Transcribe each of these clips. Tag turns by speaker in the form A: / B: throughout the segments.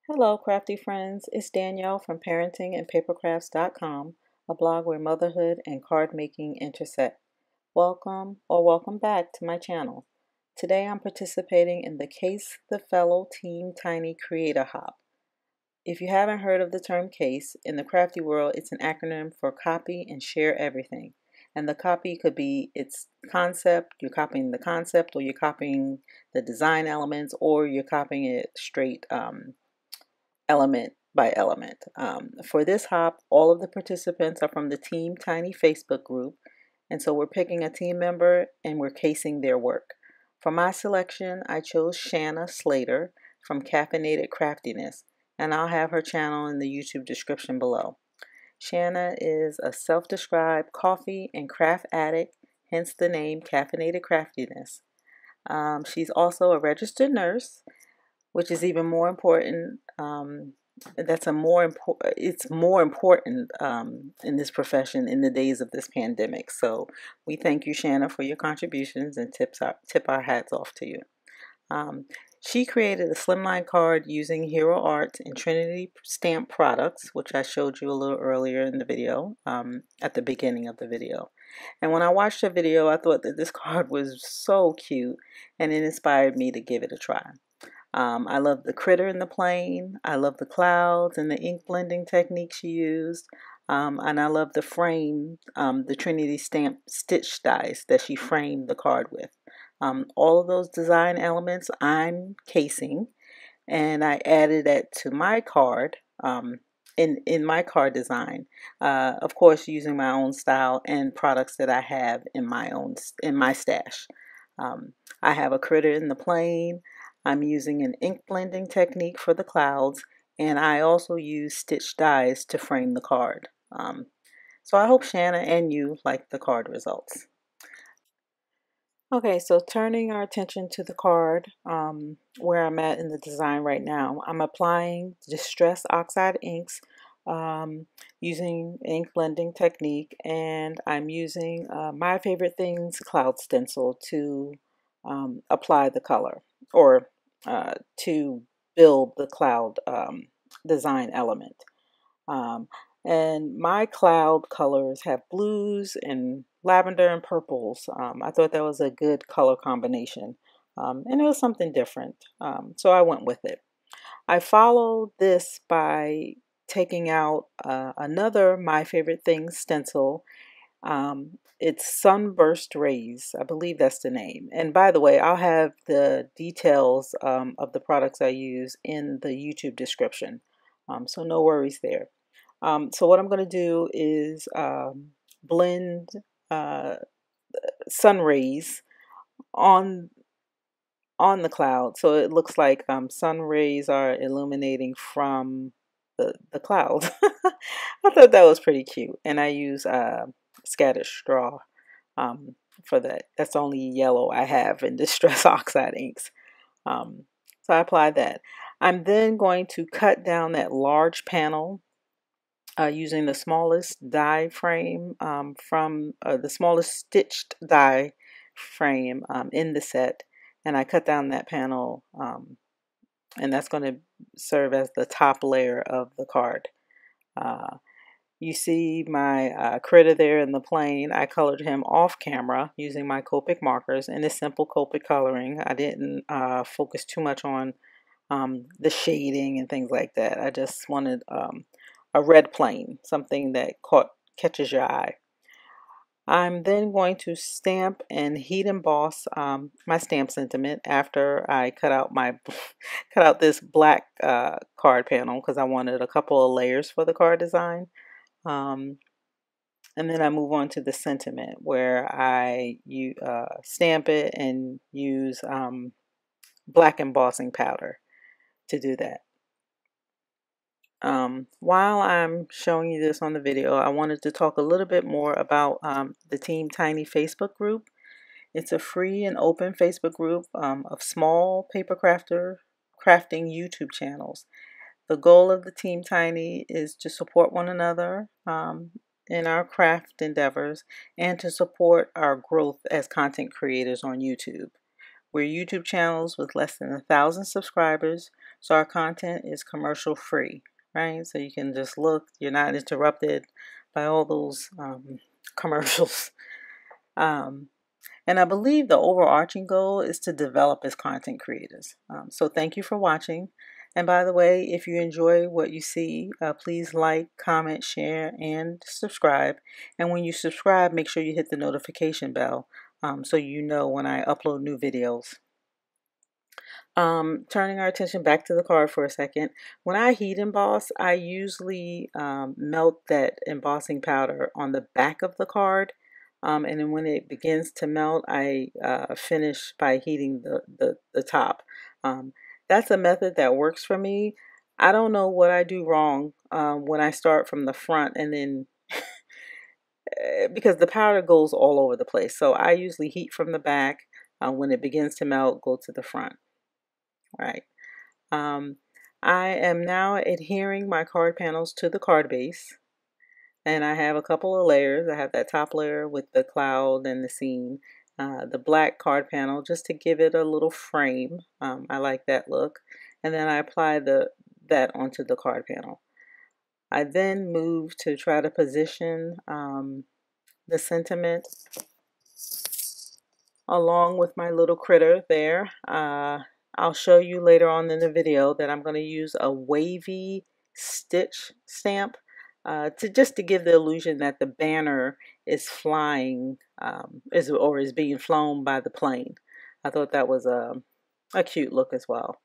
A: Hello, crafty friends. It's Danielle from parentingandpapercrafts.com, a blog where motherhood and card making intersect. Welcome or welcome back to my channel. Today I'm participating in the Case the Fellow Team Tiny Creator Hop. If you haven't heard of the term CASE, in the crafty world, it's an acronym for Copy and Share Everything. And the copy could be its concept, you're copying the concept, or you're copying the design elements, or you're copying it straight element by element. For this hop, all of the participants are from the Team Tiny Facebook group, and so we're picking a team member and we're casing their work. For my selection, I chose Shanna Slater from Caffeinated Craftiness, and I'll have her channel in the YouTube description below. Shanna is a self-described coffee and craft addict, hence the name Caffeinated Craftiness. She's also a registered nurse, which is even more important. It's more important in this profession in the days of this pandemic. So we thank you, Shanna, for your contributions and tip our hats off to you. She created a slimline card using Hero Art and Trinity Stamp products, which I showed you a little earlier in the video, at the beginning of the video. And when I watched the video, I thought that this card was so cute, and it inspired me to give it a try. I love the critter in the plane. I love the clouds and the ink blending technique she used. And I love the frame, the Trinity Stamp stitch dies that she framed the card with. All of those design elements I'm casing, and I added that to my card in my card design. Of course, using my own style and products that I have in my stash. I have a critter in the plane. I'm using an ink blending technique for the clouds, and I also use stitch dies to frame the card. So I hope Shanna and you like the card results. Okay, so turning our attention to the card, where I'm at in the design right now, I'm applying Distress Oxide inks using ink blending technique, and I'm using My Favorite Things cloud stencil to apply the color, or to build the cloud design element. And my cloud colors have blues and lavender and purples. I thought that was a good color combination, and it was something different, so I went with it. I followed this by taking out another My Favorite Things stencil. It's Sunburst Rays. I believe that's the name. And by the way, I'll have the details of the products I use in the YouTube description. So no worries there. So what I'm going to do is blend uh, sun rays on the cloud, so it looks like sun rays are illuminating from the cloud. I thought that was pretty cute, and I use scattered straw for that. That's the only yellow I have in Distress Oxide inks. So I apply that. I'm then going to cut down that large panel using the smallest die frame from the smallest stitched die frame in the set, and I cut down that panel, and that's going to serve as the top layer of the card. You see my critter there in the plane. I colored him off camera using my Copic markers and this simple Copic coloring. I didn't focus too much on the shading and things like that. I just wanted a red plane, something that catches your eye. I'm then going to stamp and heat emboss my stamp sentiment after I cut out cut out this black card panel, because I wanted a couple of layers for the card design. And then I move on to the sentiment, where I stamp it and use black embossing powder to do that. While I'm showing you this on the video, I wanted to talk a little bit more about the Team Tiny Facebook group. It's a free and open Facebook group of small paper crafting YouTube channels. The goal of the Team Tiny is to support one another in our craft endeavors, and to support our growth as content creators on YouTube. We're YouTube channels with less than 1,000 subscribers, so our content is commercial free, right? So you can just look, you're not interrupted by all those commercials. And I believe the overarching goal is to develop as content creators. So thank you for watching. And by the way, if you enjoy what you see, please like, comment, share, and subscribe. And when you subscribe, make sure you hit the notification bell so you know when I upload new videos. Turning our attention back to the card for a second. When I heat emboss, I usually melt that embossing powder on the back of the card. And then when it begins to melt, I finish by heating the top. That's a method that works for me. I don't know what I do wrong when I start from the front and then because the powder goes all over the place. So I usually heat from the back. When it begins to melt, go to the front. Right. I am now adhering my card panels to the card base. And I have a couple of layers. I have that top layer with the cloud and the scene. The black card panel just to give it a little frame. I like that look. And then I apply that onto the card panel. I then move to try to position the sentiment along with my little critter there. I'll show you later on in the video that I'm going to use a wavy stitch stamp to give the illusion that the banner is flying is being flown by the plane. I thought that was a cute look as well.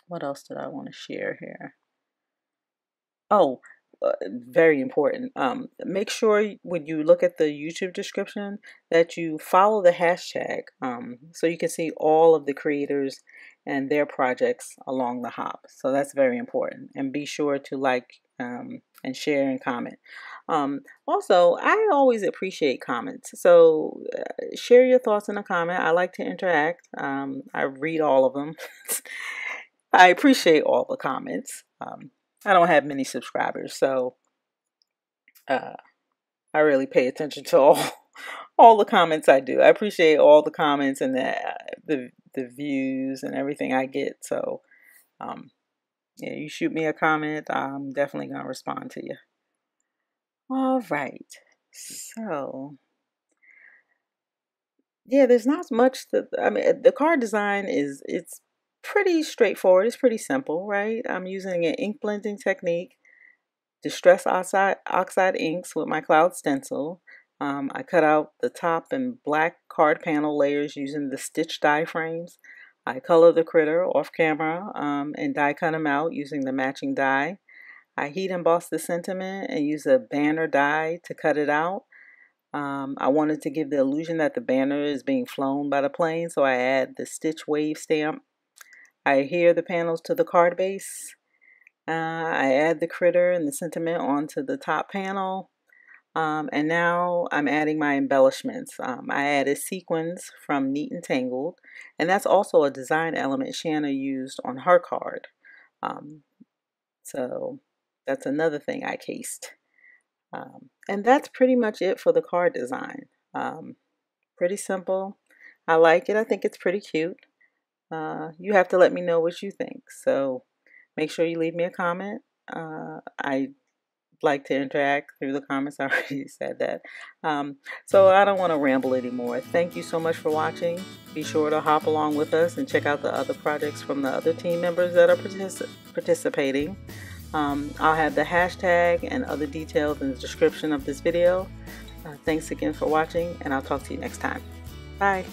A: What else did I want to share here? Oh, very important. Make sure when you look at the YouTube description that you follow the hashtag so you can see all of the creators and their projects along the hop. So that's very important. And be sure to like and share and comment. Also, I always appreciate comments. So share your thoughts in a comment. I like to interact. I read all of them. I appreciate all the comments. I don't have many subscribers, so I really pay attention to all the comments I do. I appreciate all the comments and the views and everything I get. So yeah, you shoot me a comment, I'm definitely gonna respond to you. All right, so yeah, there's not much that I mean. The card design it's pretty straightforward. It's pretty simple, right? I'm using an ink blending technique, Distress Oxide inks with my cloud stencil. I cut out the top and black card panel layers using the stitch die frames. I color the critter off camera and die cut them out using the matching die. I heat emboss the sentiment and use a banner die to cut it out. I wanted to give the illusion that the banner is being flown by the plane, so I add the stitch wave stamp. I adhere the panels to the card base. I add the critter and the sentiment onto the top panel. And now I'm adding my embellishments. I added sequins from Neat and Tangled, and that's also a design element Shanna used on her card. So that's another thing I cased. And that's pretty much it for the card design. Pretty simple. I like it. I think it's pretty cute. You have to let me know what you think. So make sure you leave me a comment. I like to interact through the comments. I already said that. So I don't want to ramble anymore. Thank you so much for watching. Be sure to hop along with us and check out the other projects from the other team members that are participating. I'll have the hashtag and other details in the description of this video. Thanks again for watching, and I'll talk to you next time. Bye.